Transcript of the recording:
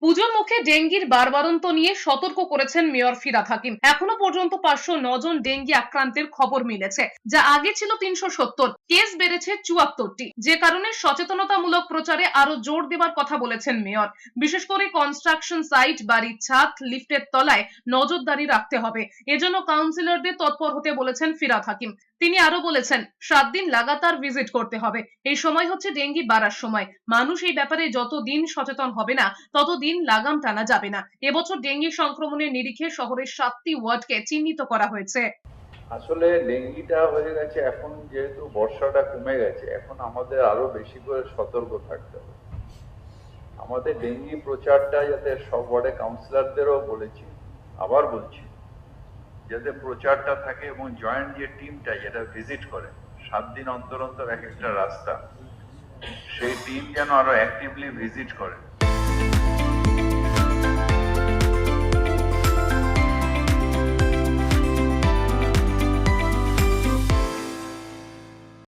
পুজোর মুখে ডেঙ্গির বাড়বাড়ন্ত নিয়ে সতর্ক করেছেন মেয়র ফিরহাদ হাকিম। এখনো পর্যন্ত 509 জন ডেঙ্গি আক্রান্তের খবর মিলেছে, যা আগে ছিল 370। কেস বেড়েছে 74টি, যে কারণে সচেতনতামূলক প্রচারে আরো জোর দেবার কথা বলেছেন মেয়র। বিশেষ করে কনস্ট্রাকশন সাইট, বাড়ির ছাদ, লিফটের তলায় নজরদারি রাখতে হবে। এজন্য কাউন্সিলরদের তৎপর হতে বলেছেন ফিরহাদ হাকিম। তিনি আরো বলেছেন 7 দিন লাগাতার ভিজিট করতে হবে। এই সময় হচ্ছে ডেঙ্গি বাড়ার সময়। মানুষ এই ব্যাপারে যতদিন সচেতন হবে না, ততদিন লাগাম টানা যাবে না। এবছর ডেঙ্গি সংক্রমণের নিরিখে শহরের 7টি ওয়ার্ডকে চিহ্নিত করা হয়েছে। আসলে ডেঙ্গিটা হয়ে গেছে, এখন যেহেতু বর্ষাটা কমে গেছে, এখন আমাদের আরো বেশি করে সতর্ক থাকতে হবে। আমাদের ডেঙ্গি প্রচারটা যাতে সব ওয়ার্ডে কাউন্সিলরদেরও বলেছি, আবার বলছি, যাতে প্রচারটা থাকে এবং জয়েন্ট যে টিমটা যেটা ভিজিট করে 7 দিন অন্তর অন্তর এক একটা রাস্তা, সেই টিম যেন আরো অ্যাক্টিভলি ভিজিট করে।